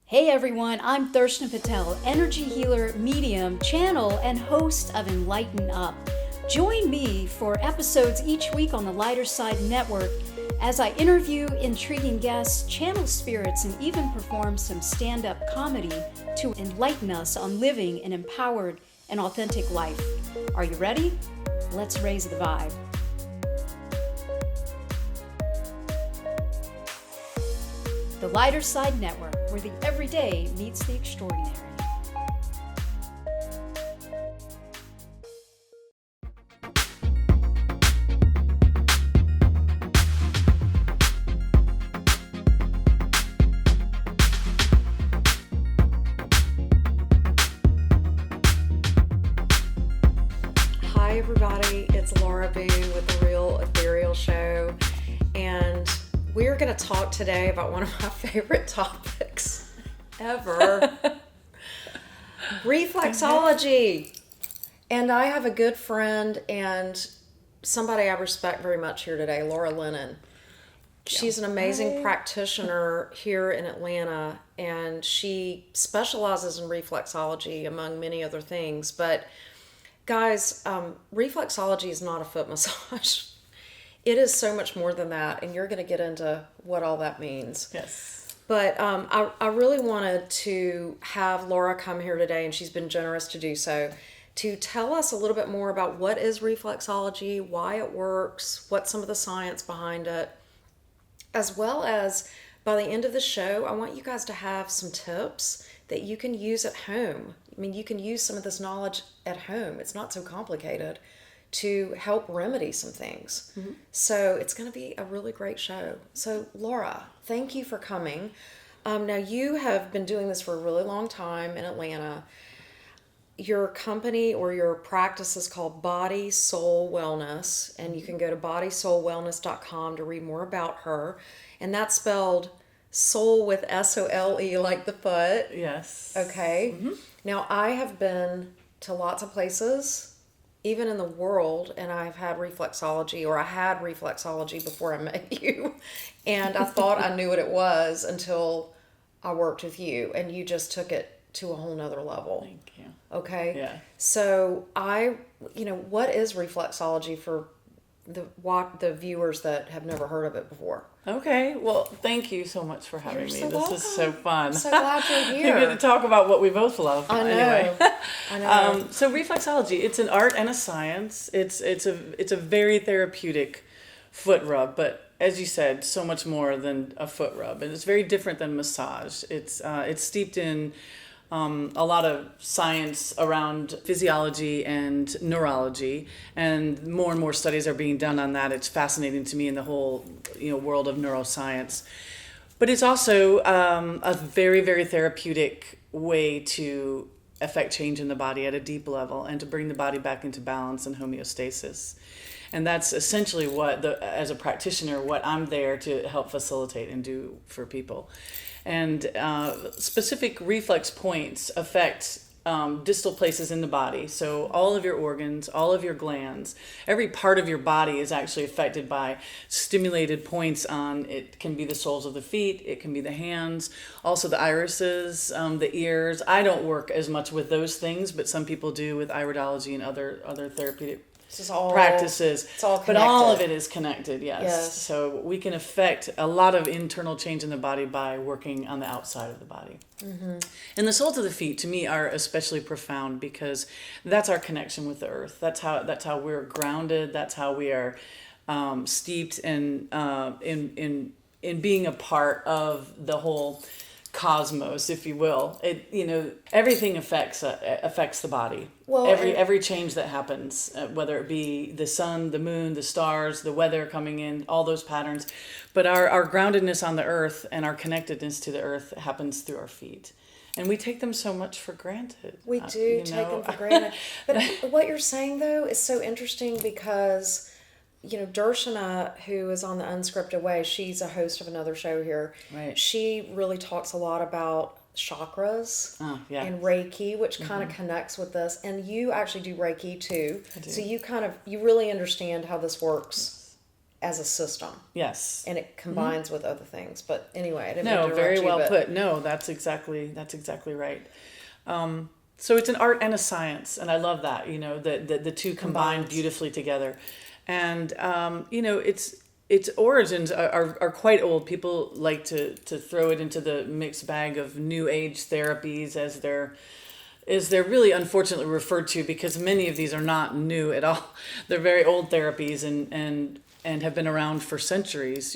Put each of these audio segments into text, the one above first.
Hey everyone, I'm Tharshna Patel, energy healer, medium, channel, and host of Enlighten Up. Join me for episodes each week on the Lighter Side Network as I interview intriguing guests, channel spirits, and even perform some stand-up comedy to enlighten us on living an empowered and authentic life. Are you ready? Let's raise the vibe. The Lighter Side Network, where the everyday meets the extraordinary. Hi everybody, it's Laura Boo with The Real Ethereal Show, and we're going to talk today about one of my favorite topics ever, reflexology. And I have a good friend and somebody I respect very much here today, Laura Lennon. She's an amazing practitioner here in Atlanta, and she specializes in reflexology among many other things. But guys, reflexology is not a foot massage. It is so much more than that, and you're going to get into what all that means. Yes. But I really wanted to have Laura come here today, and she's been generous to do so, to tell us a little bit more about what is reflexology, why it works, what's some of the science behind it, as well as by the end of the show, I want you guys to have some tips that you can use at home. I mean, you can use some of this knowledge at home. It's not so complicated to help remedy some things. Mm-hmm. So it's going to be a really great show. So Laura, thank you for coming. Now you have been doing this for a really long time in Atlanta. Your company or your practice is called Body Soul Wellness, and you can go to bodysoulwellness.com to read more about her. And that's spelled soul with S-O-L-E, like the foot. Yes. Okay. Mm-hmm. Now I have been to lots of places, even in the world, and I've had reflexology, or I had reflexology before I met you. And I thought I knew what it was until I worked with you, and you just took it to a whole nother level. Thank you. Okay. Yeah. So what is reflexology for the viewers that have never heard of it before? Okay. Well, thank you so much for having me. So this welcome. is so fun. I'm so glad you're here. We're going to talk about what we both love. I know. Anyway. I know. So reflexology, it's an art and a science. It's a very therapeutic foot rub, but as you said, so much more than a foot rub, and it's very different than massage. It's steeped in a lot of science around physiology and neurology, and more studies are being done on that. It's fascinating to me in the whole world of neuroscience. But it's also a very, very therapeutic way to affect change in the body at a deep level and to bring the body back into balance and homeostasis. And that's essentially as a practitioner, what I'm there to help facilitate and do for people. And specific reflex points affect distal places in the body. So all of your organs, all of your glands, every part of your body is actually affected by stimulated points on, it can be the soles of the feet, it can be the hands, also the irises, the ears. I don't work as much with those things, but some people do with iridology and other therapeutic practices. It's all connected. But all of it is connected, yes. Yes. So we can affect a lot of internal change in the body by working on the outside of the body. Mm-hmm. And the soles of the feet, to me, are especially profound because that's our connection with the earth. That's how we're grounded. That's how we are steeped in being a part of the whole cosmos, if you will. Everything affects the body. Well, every change that happens, whether it be the sun, the moon, the stars, the weather coming in, all those patterns. But our groundedness on the earth and our connectedness to the earth happens through our feet. And we take them so much for granted. We do take them for granted. But what you're saying, though, is so interesting because Darshana, who is on the Unscripted Way, she's a host of another show here. Right. She really talks a lot about chakras and Reiki, which kind of connects with this. And you actually do Reiki too. I do. So you really understand how this works. as a system. Yes. And it combines with other things. But anyway, I didn't mean No, to very interrupt you, well but put. No, that's exactly right. So it's an art and a science, and I love that. The two combine Combines. beautifully together, and its origins are quite old. People like to throw it into the mixed bag of new age therapies as they're really unfortunately referred to, because many of these are not new at all. They're very old therapies and have been around for centuries.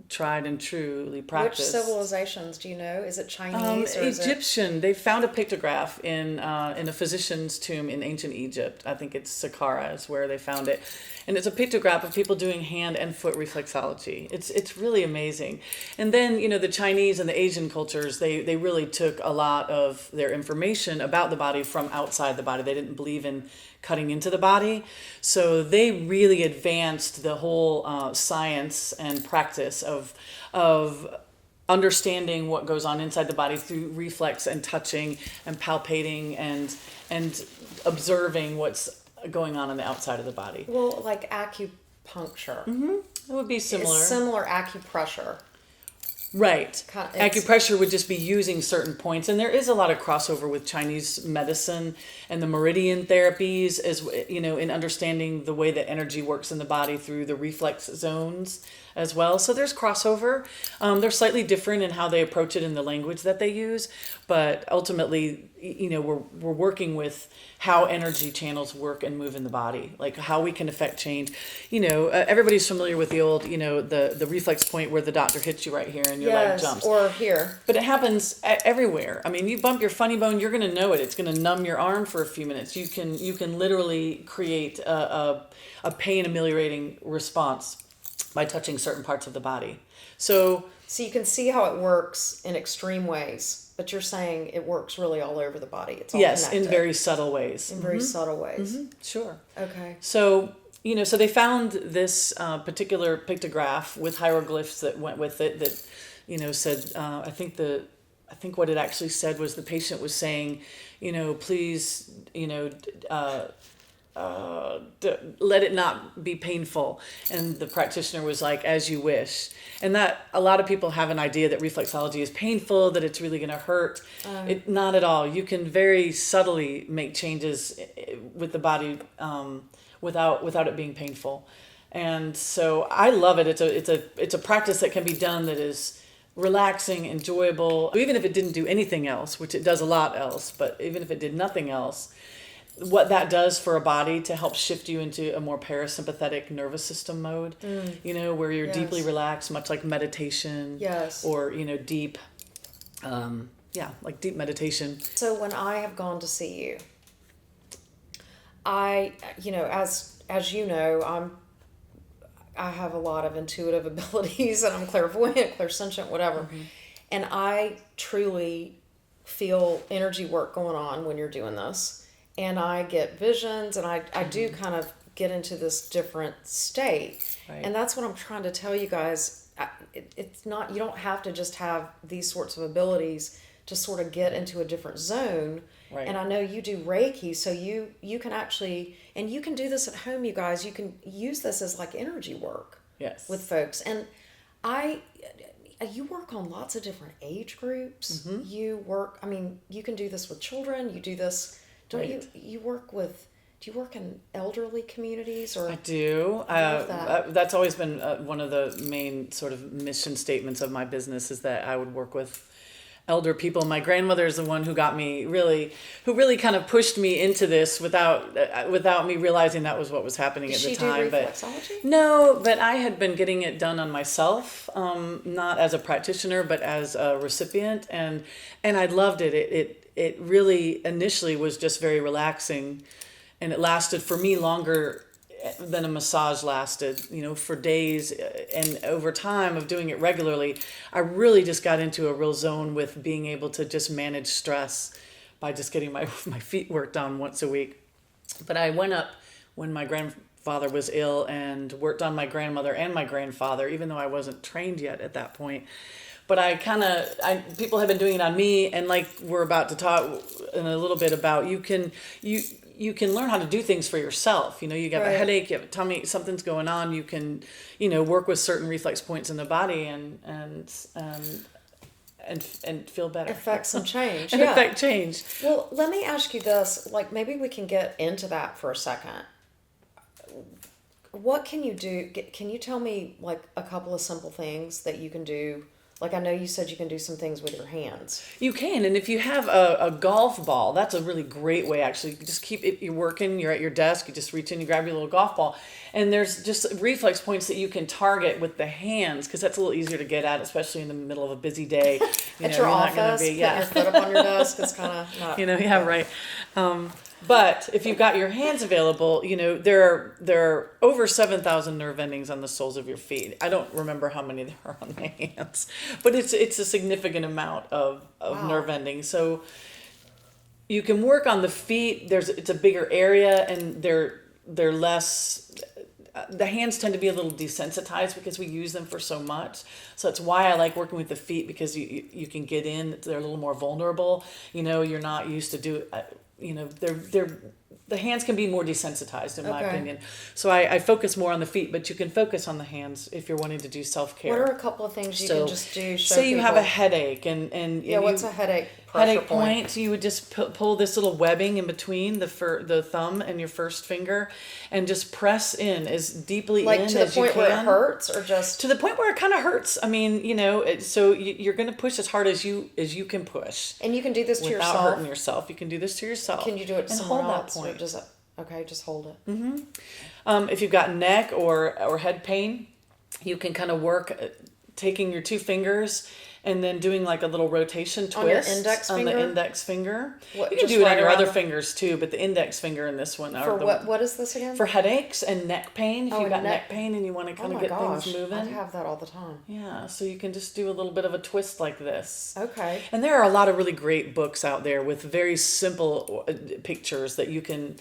Tried and truly which practiced. civilizations do you know? Is it Chinese or is it Egyptian. They found a pictograph in a physician's tomb in ancient Egypt. I think it's Saqqara is where they found it, and it's a pictograph of people doing hand and foot reflexology. It's really amazing. And then the Chinese and the Asian cultures, they really took a lot of their information about the body from outside the body. They didn't believe in cutting into the body, so they really advanced the whole science and practice of understanding what goes on inside the body through reflex and touching and palpating and observing what's going on the outside of the body. well, like acupuncture? It would be similar. It's similar acupressure. Right. It's- Acupressure would just be using certain points, and there is a lot of crossover with Chinese medicine and the meridian therapies, as in understanding the way that energy works in the body through the reflex zones as well. So there's crossover. They're slightly different in how they approach it in the language that they use, but ultimately, we're working with how energy channels work and move in the body, like how we can affect change. Everybody's familiar with the old, the reflex point where the doctor hits you right here and your leg jumps. Or here. But it happens everywhere. I mean, you bump your funny bone, you're going to know it. It's going to numb your arm for a few minutes. You can literally create a pain ameliorating response by touching certain parts of the body. So you can see how it works in extreme ways, but you're saying it works really all over the body. It's all yes, connected. in very subtle ways. In very subtle ways. Sure. Okay. So so they found this particular pictograph with hieroglyphs that went with it that said I think what it actually said was the patient was saying, please, let it not be painful, and the practitioner was like, as you wish. And that a lot of people have an idea that reflexology is painful, that it's really going to hurt. Not at all. You can very subtly make changes with the body without it being painful. And so I love it. It's a practice that can be done that is relaxing, enjoyable, even if it didn't do anything else, which it does a lot else, but even if it did nothing else, what that does for a body to help shift you into a more parasympathetic nervous system mode, where you're deeply relaxed, much like meditation, Yes. or, deep, like deep meditation. So when I have gone to see you, I, as you know, I have a lot of intuitive abilities, and I'm clairvoyant, clairsentient, whatever. And I truly feel energy work going on when you're doing this. And I get visions, and I do kind of get into this different state. Right. And that's what I'm trying to tell you guys. It's not, you don't have to just have these sorts of abilities to sort of get into a different zone. Right. And I know you do Reiki, so you can actually, and you can do this at home, you guys. You can use this as like energy work. Yes. With folks. And you work on lots of different age groups. You work, you can do this with children. You do this, don't Right. you work with, do you work in elderly communities or? I do. I love that. That's always been one of the main sort of mission statements of my business, is that I would work with elder people. My grandmother is the one who got me who really kind of pushed me into this without me realizing that was what was happening at the time. Did she do reflexology? No, but I had been getting it done on myself, not as a practitioner, but as a recipient, and I loved it. It really initially was just very relaxing, and it lasted for me longer than a massage lasted, for days. And over time of doing it regularly, I really just got into a real zone with being able to just manage stress by just getting my feet worked on once a week. But I went up when my grandfather was ill and worked on my grandmother and my grandfather, even though I wasn't trained yet at that point. But people have been doing it on me, and like we're about to talk in a little bit about, you can learn how to do things for yourself. You have a Right. headache, you have a tummy, something's going on. You can, work with certain reflex points in the body and feel better. Affect some change. And Yeah. affect change. Well, let me ask you this. Like, maybe we can get into that for a second. What can you do? Can you tell me, like, a couple of simple things that you can do? Like, I know you said you can do some things with your hands. You can, and if you have a golf ball, that's a really great way, actually. You just keep it, you're working, you're at your desk, you just reach in, you grab your little golf ball, and there's just reflex points that you can target with the hands, because that's a little easier to get at, especially in the middle of a busy day. At your office, put your foot up on your desk, it's kind of not... Yeah, right. But if you've got your hands available, there are over 7,000 nerve endings on the soles of your feet. I don't remember how many there are on my hands, but it's a significant amount of Wow. nerve endings. So you can work on the feet. It's a bigger area, and they're less. The hands tend to be a little desensitized because we use them for so much. So that's why I like working with the feet, because you can get in. They're a little more vulnerable. You're not used to do. The hands can be more desensitized, in my Okay. opinion. So I focus more on the feet, but you can focus on the hands if you're wanting to do self-care. What are a couple of things you can just do? Show say you have a people? headache Yeah, what's a headache pressure headache point? point? You would just pull this little webbing in between the thumb and your first finger, and just press in as deeply Like, in to the as you point can. where it hurts, or just... To the point where it kind of hurts. I mean, so you're going to push as hard as you can push. And you can do this to Without yourself? hurting yourself. You can do this to yourself. Can you do it to and someone hold else? that point. Or does it... Okay, just hold it. If you've got neck or head pain, you can kind of work taking your two fingers and then doing like a little rotation twist On your index on finger? the index finger. What, You can just do it right on your around other the- fingers too, but the index finger and this one For are the what is this again? for headaches and neck pain. If Oh, you've got neck- neck pain and you want to Oh kind of my get gosh, things moving. I have that all the time. Yeah, so you can just do a little bit of a twist like this. Okay. And there are a lot of really great books out there with very simple pictures that you can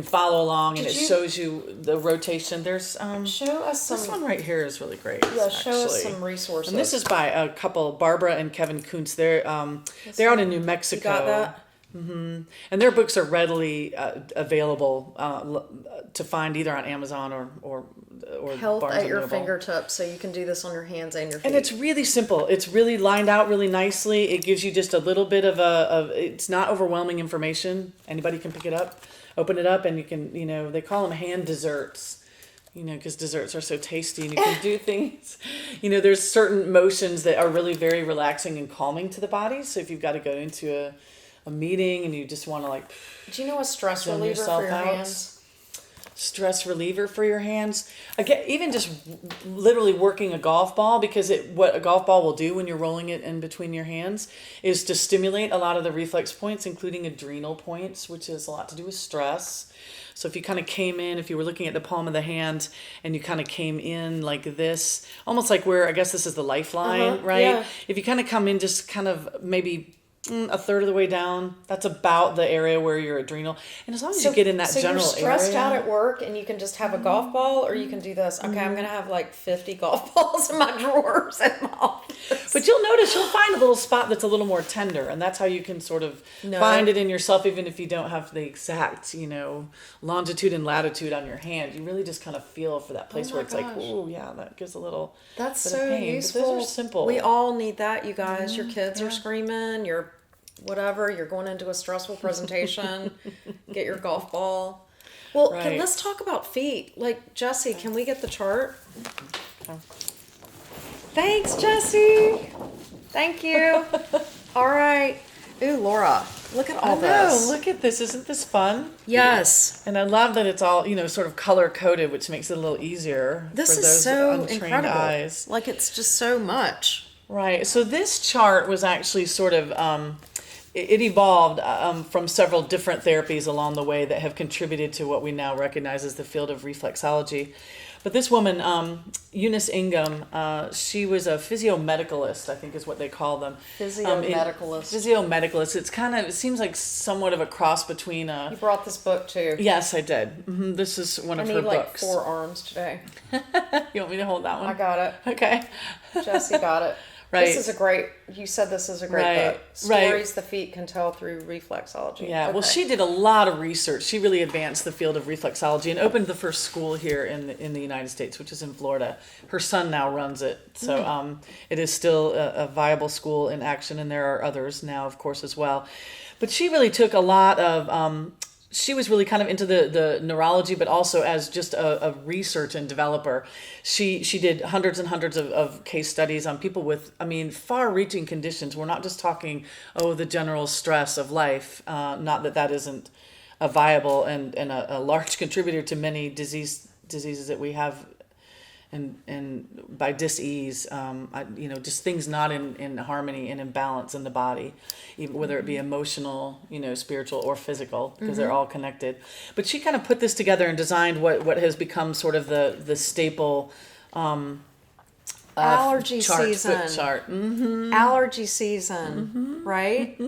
follow along, and Did it you- shows you the rotation. There's Show us this some... one right here is really great. Yeah, show us actually. some resources. And this is by a couple, Barbara and Kevin Kuntz. They're out in New You Mexico. got that? And their books are readily available to find either on Amazon or Health Barnes at and your Noble. fingertips, so you can do this on your hands and your feet. And it's really simple. It's really lined out really nicely. It gives you just a little bit of it's not overwhelming information. Anybody can pick it up, open it up, and you can, they call them hand desserts. Because desserts are so tasty, and you can do things. There's certain motions that are really very relaxing and calming to the body. So if you've got to go into a meeting and you just want to Do you know a stress zone reliever for yourself your out. hands? Stress reliever for your hands. Again, even just literally working a golf ball, because what a golf ball will do when you're rolling it in between your hands is to stimulate a lot of the reflex points, including adrenal points, which has a lot to do with stress. So if you kind of came in, if you were looking at the palm of the hand and you kind of came in like this, almost like where, I guess this is the lifeline, right? yeah. If you kind of come in just kind of maybe a third of the way down, that's about the area where your adrenal, and as long as you get in that general So you're stressed area. out at work and you can just have a golf ball, or you can do this. Okay, I'm going to have like 50 golf balls in my drawers at my office. But you'll notice you'll find a little spot that's a little more tender, and that's how you can sort of find it in yourself, even if you don't have the exact, longitude and latitude on your hand. You really just kind of feel for that place my where it's like, gosh. oh yeah, that gives a little. That's bit of so pain. But useful. those are simple. We all need that, you guys. Your kids are screaming. You're going into a stressful presentation. Get your golf ball. Well, Right. let's talk about feet. Like, Jessie, can we get the chart? Thanks, Jessie. Thank you. All right. Ooh, Laura, look at all this. Look at this! Isn't this fun? Yes. And I love that it's all sort of color coded, which makes it a little easier This for is those so untrained incredible. eyes. Like, it's just so much. Right. So this chart was actually sort of it evolved from several different therapies along the way that have contributed to what we now recognize as the field of reflexology. But this woman, Eunice Ingham, she was a physiomedicalist, I think is what they call them. Physiomedicalist. Physiomedicalist. It seems like somewhat of a cross between a... You brought this book too. Yes, I did. This is one I of need her like books. 4 arms today. You want me to hold that one? I got it. Okay. Jessie got it. Right. You said this is a great Right, book. right. Stories the feet can tell through reflexology. Yeah, well, Okay. she did a lot of research. She really advanced the field of reflexology and opened the first school here in the United States, which is in Florida. Her son now runs it, so it is still a viable school in action, and there are others now, of course, as well. But she really took a lot of. She was really kind of into the neurology, but also as just a research and developer. She did hundreds and hundreds of case studies on people with, I mean, far-reaching conditions. We're not just talking, the general stress of life. Not that that isn't a viable and a large contributor to many diseases that we have, and by dis-ease, just things not in harmony and in balance in the body, even whether it be emotional, spiritual or physical, because they're all connected. But she kind of put this together and designed what has become sort of the staple allergy chart, season. foot chart. Allergy season, right?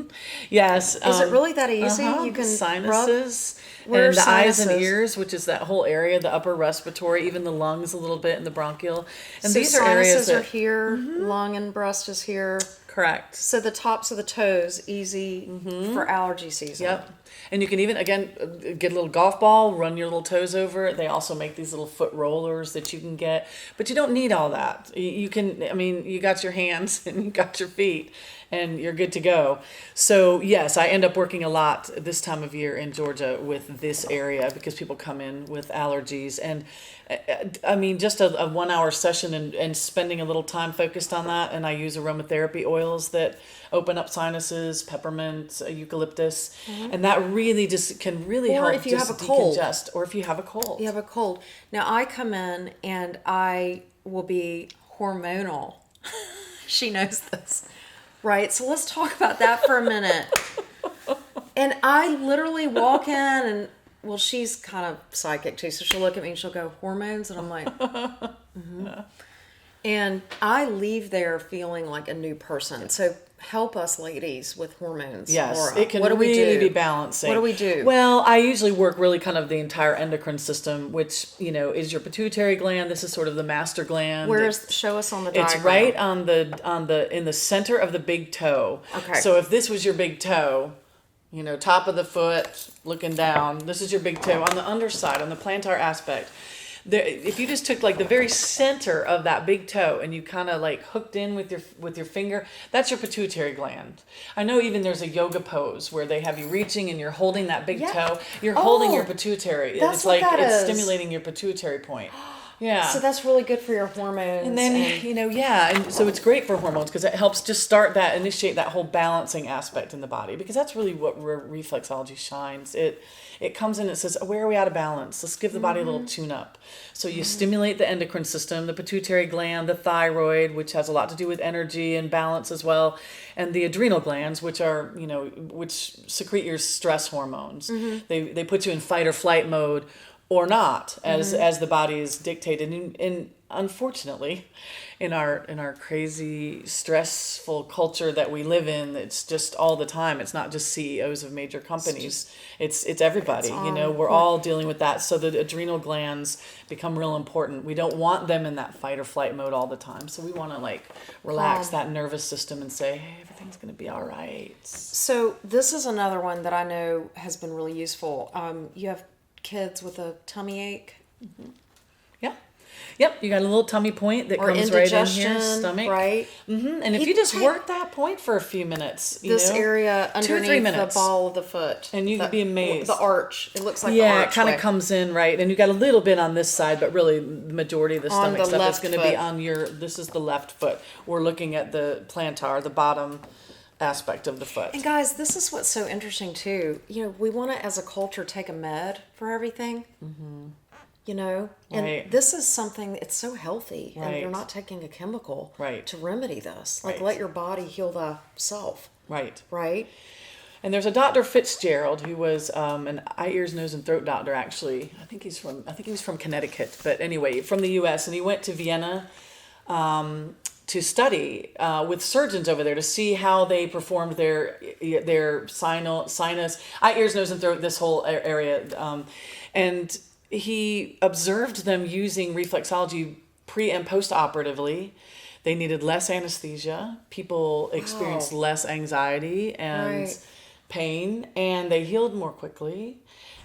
Yes. Is it really that easy? You can sinuses Where and are the eyes and sinuses? ears, which is that whole area, the upper respiratory, even the lungs a little bit, and the bronchial. And So these are areas sinuses are that here, lung and breast is here. correct. So the tops of the toes, easy for allergy season. Yep. And you can even, again, get a little golf ball, run your little toes over it. They also make these little foot rollers that you can get. But you don't need all that. You can, you got your hands and you got your feet and you're good to go. So, yes, I end up working a lot this time of year in Georgia with this area because people come in with allergies. And just a 1 hour session and spending a little time focused on that. And I use aromatherapy oils that open up sinuses, peppermint, eucalyptus, and that really just can really Or help if you just have a cold. decongest. Or if you have a cold. You have a cold. Now I come in and I will be hormonal. She knows this. Right? So let's talk about that for a minute. And I literally walk in and, well, she's kind of psychic too. So she'll look at me and she'll go, hormones? And I'm like, And I leave there feeling like a new person. So help us ladies with hormones. Yes, Laura. it can What do we really do? be balancing. What do we do? Well, I usually work really kind of the entire endocrine system, which, is your pituitary gland. This is sort of the master gland. Show us on the diagram. It's right on in the center of the big toe. Okay. So if this was your big toe, top of the foot, looking down, this is your big toe. On the underside, on the plantar aspect, if you just took like the very center of that big toe and you kind of like hooked in with your finger, that's your pituitary gland. I know even there's a yoga pose where they have you reaching and you're holding that big toe. You're holding your pituitary. That's It's what like that it's is. stimulating your pituitary point. Yeah. So that's really good for your hormones. And then, and so it's great for hormones because it helps just initiate that whole balancing aspect in the body, because that's really what reflexology shines. It comes in and says, where are we out of balance? Let's give the body a little tune up. So you stimulate the endocrine system, the pituitary gland, the thyroid, which has a lot to do with energy and balance as well, and the adrenal glands, which are, which secrete your stress hormones. They put you in fight or flight mode, or not, as the body is dictated. And unfortunately, in our crazy, stressful culture that we live in, it's just all the time. It's not just CEOs of major companies. It's everybody. We're all dealing with that. So the adrenal glands become real important. We don't want them in that fight or flight mode all the time. So we want to relax that nervous system and say, hey, everything's going to be all right. So this is another one that I know has been really useful. You have kids with a tummy ache. Yep, you got a little tummy point that Or comes right in indigestion, here, stomach. right? And if you just work that point for a few minutes, This area 2 or 3 underneath the minutes. ball of the foot. And you could be amazed. The arch. It looks like the Yeah, arch. it kind of comes in, right? And you got a little bit on this side, but really the majority of the On stomach the stuff is left going to be foot. on this is the left foot. We're looking at the plantar, the bottom aspect of the foot. And guys, this is what's so interesting too. We want to, as a culture, take a med for everything. And Right. this is something, it's so healthy, and Right. you're not taking a chemical Right. to remedy this. Like, Right. let your body heal thyself, Right. right? And there's a Dr. Fitzgerald who was an eye, ears, nose, and throat doctor. Actually, I think he was from Connecticut, but anyway, from the U.S. And he went to Vienna to study with surgeons over there to see how they performed their sinus, eye, ears, nose, and throat, this whole area, and he observed them using reflexology pre and post operatively. They needed less anesthesia. People experienced less anxiety and Right. pain, and they healed more quickly.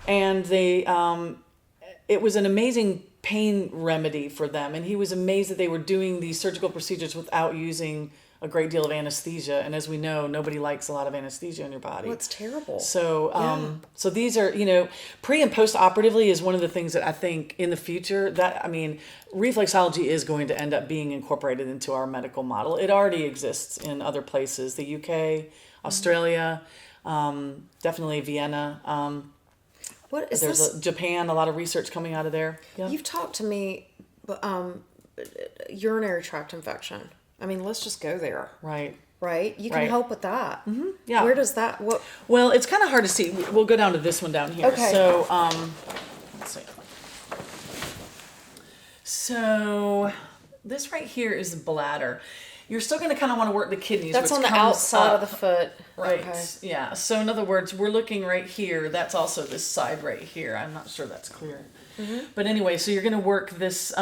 And it was an amazing pain remedy for them. And he was amazed that they were doing these surgical procedures without using a great deal of anesthesia. And as we know, nobody likes a lot of anesthesia in your body. Well, it's terrible. So, so these are, pre and post operatively is one of the things that I think in the future reflexology is going to end up being incorporated into our medical model. It already exists in other places, the UK, Australia, definitely Vienna. What is There's this? Japan, a lot of research coming out of there. Yeah. You've talked to me, urinary tract infection. I mean, let's just go there. Right. Right? You can Right. help with that. Mm-hmm. Yeah. Where does that, what? Well, it's kind of hard to see. We'll go down to this one down here. Okay. So, let's see. So, this right here is the bladder. You're still going to kind of want to work the kidneys. That's which on the comes outside up. of the foot. Right. Okay. Yeah. So, in other words, we're looking right here. That's also this side right here. I'm not sure that's clear. Mm-hmm. But anyway, so you're going to work this.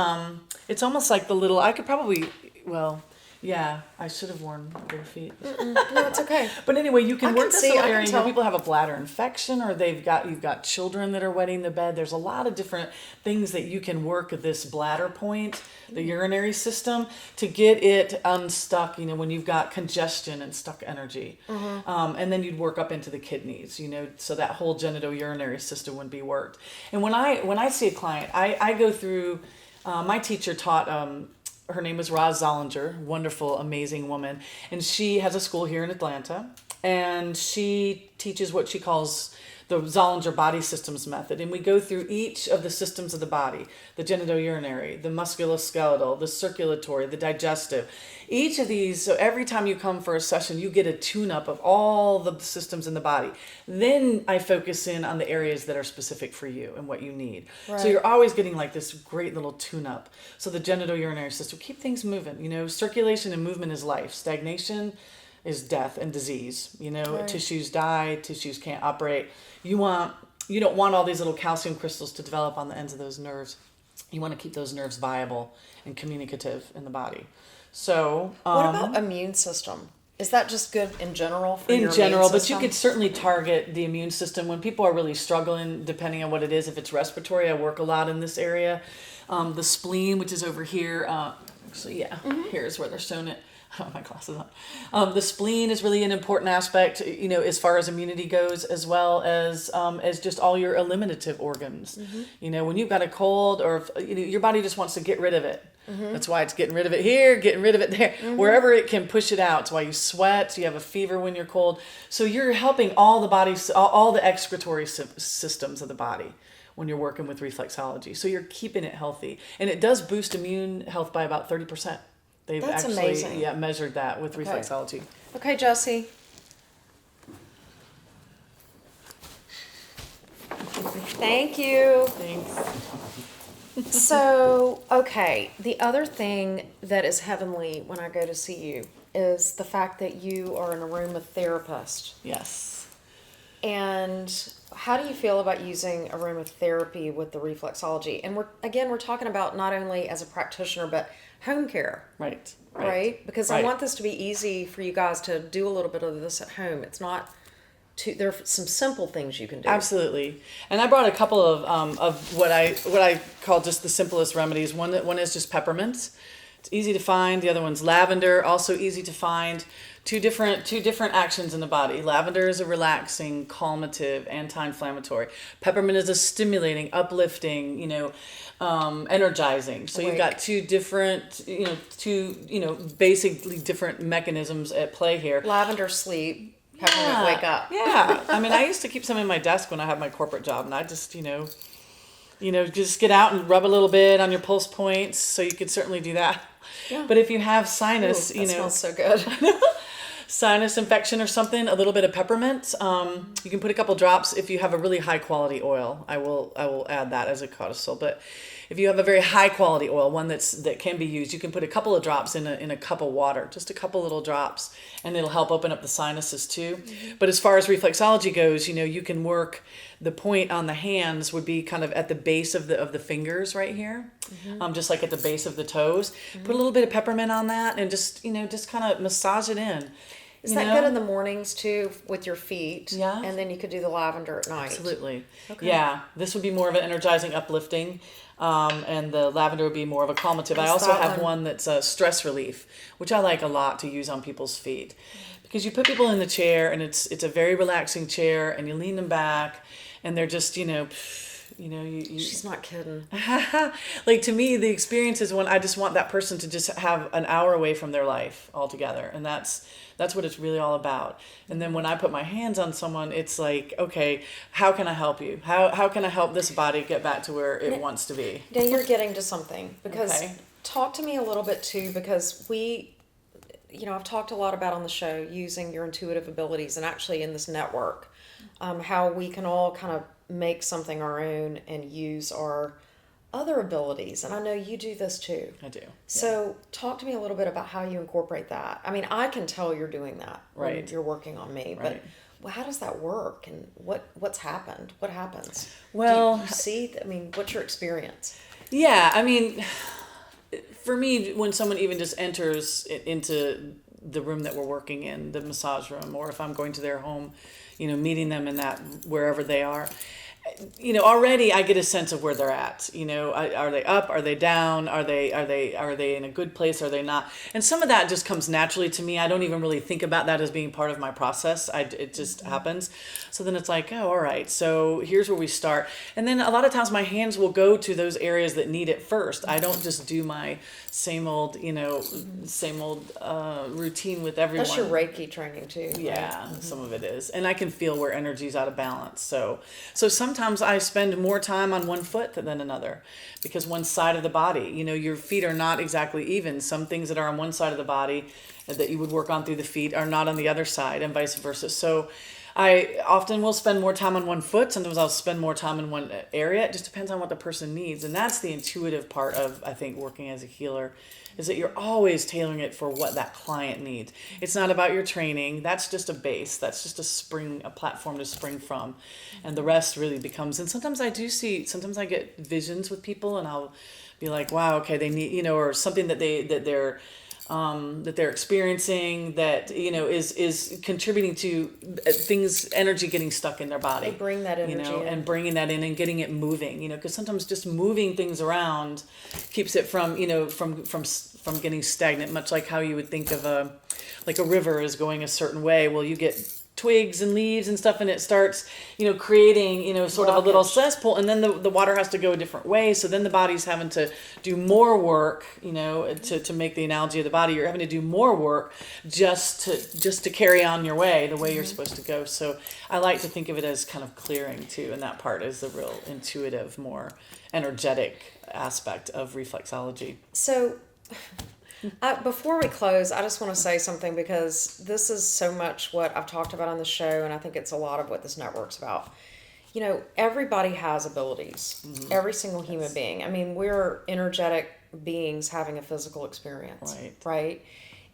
It's almost like the little. I could probably. Well. Yeah, I should have worn bare feet. No, it's okay. But anyway, you can I work can this see, little I can area. tell. People have a bladder infection, or you've got children that are wetting the bed. There's a lot of different things that you can work this bladder point, the urinary system, to get it unstuck. When you've got congestion and stuck energy, and then you'd work up into the kidneys. So that whole genitourinary system would be worked. And when I see a client, I go through. My teacher taught. Her name is Roz Zollinger, wonderful, amazing woman. And she has a school here in Atlanta. And she teaches what she calls the Zollinger Body Systems Method. And we go through each of the systems of the body, the genitourinary, the musculoskeletal, the circulatory, the digestive. Each of these, so every time you come for a session, you get a tune-up of all the systems in the body. Then I focus in on the areas that are specific for you and what you need. Right. So you're always getting like this great little tune-up. So the genitourinary system, keep things moving. Circulation and movement is life. Stagnation is death and disease. Right. Tissues die, tissues can't operate. You don't want all these little calcium crystals to develop on the ends of those nerves. You want to keep those nerves viable and communicative in the body. So, What about immune system? Is that just good in general for your in general, immune but system? you could certainly target the immune system when people are really struggling, depending on what it is. If it's respiratory, I work a lot in this area. The spleen, which is over here, here's where they're showing it. I don't have my glasses on. The spleen is really an important aspect, as far as immunity goes, as well as just all your eliminative organs. When you've got a cold, or if, your body just wants to get rid of it. That's why it's getting rid of it here, getting rid of it there, wherever it can push it out. It's why you sweat, you have a fever when you're cold. So you're helping all the body's, all the excretory systems of the body when you're working with reflexology. So you're keeping it healthy, and it does boost immune health by about 30%. They've That's actually amazing. measured that with reflexology. Okay, Jesse. Thank you. Thanks. So, okay, the other thing that is heavenly when I go to see you is the fact that you are an aromatherapist. Yes. And how do you feel about using aromatherapy with the reflexology? And we're talking about not only as a practitioner, but home care. Right. Right? Because I Right. want this to be easy for you guys to do a little bit of this at home. It's not there are some simple things you can do. Absolutely. And I brought a couple of what I call just the simplest remedies. One is just peppermint. It's easy to find. The other one's lavender, also easy to find. Two different actions in the body. Lavender is a relaxing, calmative, anti-inflammatory. Peppermint is a stimulating, uplifting, energizing. So you've got two different, basically different mechanisms at play here. Lavender sleep, peppermint wake up. Yeah. I mean, I used to keep some in my desk when I had my corporate job, and I just, just get out and rub a little bit on your pulse points. So you could certainly do that. Yeah. But if you have sinus, Ooh, that smells so good. sinus infection or something, a little bit of peppermint. You can put a couple drops if you have a really high quality oil. I will add that as a codicil. But if you have a very high quality oil, one that can be used, you can put a couple of drops in a cup of water, just a couple little drops, and it'll help open up the sinuses too. But as far as reflexology goes, you can work, the point on the hands would be kind of at the base of the fingers right here, just like at the base of the toes. Put a little bit of peppermint on that, and just kind of massage it in. Is that good in the mornings too with your feet? Yeah. And then you could do the lavender at night. Absolutely. Okay. Yeah. This would be more of an energizing, uplifting, and the lavender would be more of a calmative. I also have one that's a stress relief, which I like a lot to use on people's feet, because you put people in the chair, and it's a very relaxing chair, and you lean them back, and they're just She's not kidding. like, to me, the experience is when I just want that person to just have an hour away from their life altogether, and that's what it's really all about. And then when I put my hands on someone, it's like, okay, how can I help you? How can I help this body get back to where it wants to be? Now you're getting to something, because Okay. talk to me a little bit too, because I've talked a lot about on the show using your intuitive abilities, and actually in this network, how we can all kind of make something our own and use our other abilities. And I know you do this too. I do. So talk to me a little bit about how you incorporate that. I mean, I can tell you're doing that when Right. you're working on me, but Right. well, how does that work, and what's happened? What happens? Well, do you see, I mean, what's your experience? Yeah, I mean, for me, when someone even just enters into the room that we're working in, the massage room, or if I'm going to their home, meeting them in that, wherever they are, already I get a sense of where they're at. Are they up? Are they down? Are they in a good place? Are they not? And some of that just comes naturally to me. I don't even really think about that as being part of my process. It just happens. So then it's like, oh, all right. So here's where we start. And then a lot of times my hands will go to those areas that need it first. I don't just do my same old routine with everyone. That's your Reiki training too. Right? Yeah, some of it is. And I can feel where energy's out of balance. So sometimes I spend more time on one foot than another, because one side of the body, your feet are not exactly even. Some things that are on one side of the body that you would work on through the feet are not on the other side, and vice versa. So I often will spend more time on one foot. Sometimes I'll spend more time in one area. It just depends on what the person needs. And that's the intuitive part of, I think, working as a healer, is that you're always tailoring it for what that client needs. It's not about your training. That's just a base. That's just a platform to spring from. And the rest really becomes, and sometimes I get visions with people, and I'll be like, wow, okay, they need, or something that they're experiencing that is contributing to things, energy getting stuck in their body. They bring that energy in. And bringing that in and getting it moving. Because sometimes just moving things around keeps it from getting stagnant. Much like how you would think of a river is going a certain way. Well, you get twigs and leaves and stuff, and it starts creating sort of a little cesspool, and then the water has to go a different way. So then the body's having to do more work, to make the analogy of the body, you're having to do more work just to carry on your way the way you're supposed to go. So I like to think of it as kind of clearing too, and that part is the real intuitive, more energetic aspect of reflexology. So before we close, I just want to say something, because this is so much what I've talked about on the show, and I think it's a lot of what this network's about. Everybody has abilities. Mm-hmm. Every single human being. I mean, we're energetic beings having a physical experience. Right?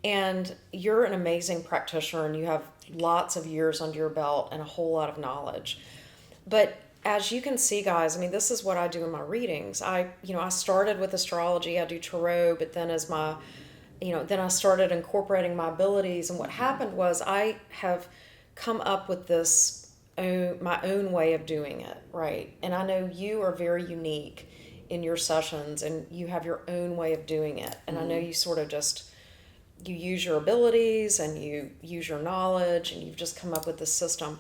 And you're an amazing practitioner, and you have lots of years under your belt and a whole lot of knowledge. But as you can see, guys, I mean, this is what I do in my readings. I started with astrology. I do tarot, but then then I started incorporating my abilities. And what happened was I have come up with my own way of doing it, right? And I know you are very unique in your sessions, and you have your own way of doing it. And I know you sort of you use your abilities and you use your knowledge, and you've just come up with this system.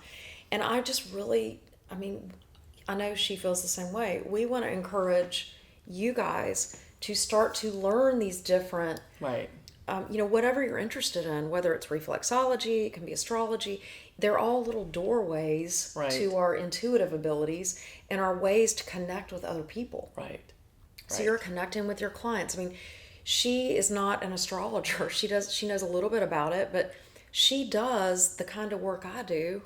And I just really, I know she feels the same way. We want to encourage you guys to start to learn these different, whatever you're interested in, whether it's reflexology, it can be astrology. They're all little doorways to our intuitive abilities and our ways to connect with other people. Right. So you're connecting with your clients. I mean, she is not an astrologer. She knows a little bit about it, but she does the kind of work I do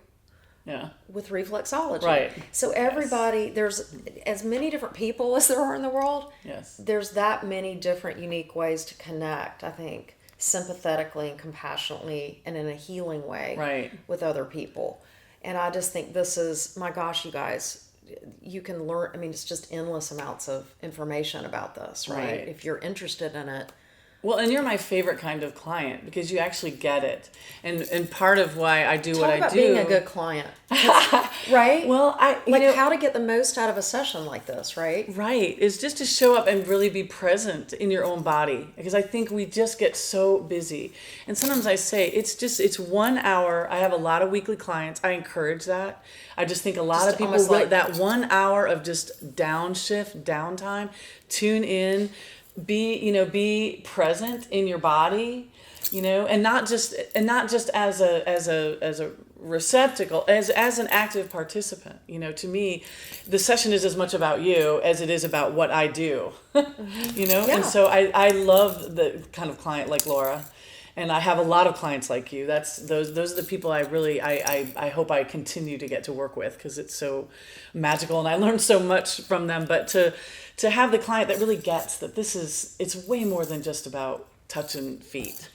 Yeah. with reflexology. Right. So everybody, there's as many different people as there are in the world. Yes. There's that many different unique ways to connect, I think, sympathetically and compassionately and in a healing way Right. with other people. And I just think this is, my gosh, you guys, you can learn, I mean, it's just endless amounts of information about this, right? Right. If you're interested in it. Well, and you're my favorite kind of client because you actually get it. And part of why I do what I Talk about do. being a good client, right? Well, how to get the most out of a session like this, right? Right, is just to show up and really be present in your own body, because I think we just get so busy. And sometimes I say it's 1 hour. I have a lot of weekly clients. I encourage that. I just think a lot Just of people almost like- that 1 hour of just downtime, tune in, be present in your body, and not just as a receptacle, as an active participant. To me, the session is as much about you as it is about what I do. Yeah. And so I love the kind of client like Laura, and I have a lot of clients like you. Those are the people I really I hope I continue to get to work with, because it's so magical and I learn so much from them. But to have the client that really gets that it's way more than just about touching feet.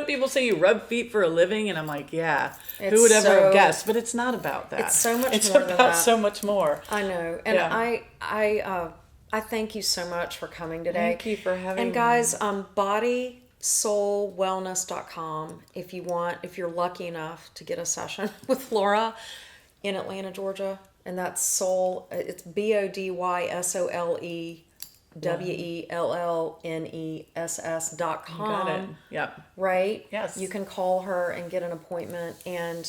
People say you rub feet for a living, and I'm like, yeah, It's who would ever have so- guessed? But it's not about that. It's so much It's more than about that. so much more. I know. And Yeah. I thank you so much for coming today. Thank you for having And guys, bodysoulwellness.com if you're lucky enough to get a session with Laura in Atlanta, Georgia. And that's soul, it's BODYSOLEWELLNESS.com. Got it. Yep. Right? Yes. You can call her and get an appointment. And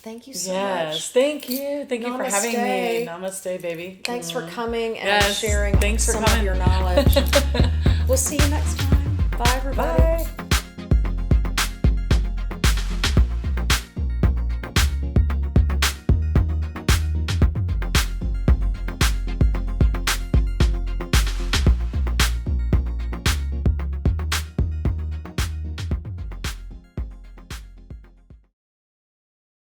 thank you so Yes. much. Thank you. Thank you for having me. Namaste. Namaste, baby. Thanks for coming and Yes. sharing Thanks for some coming. of your knowledge. We'll see you next time. Bye, everybody. Bye.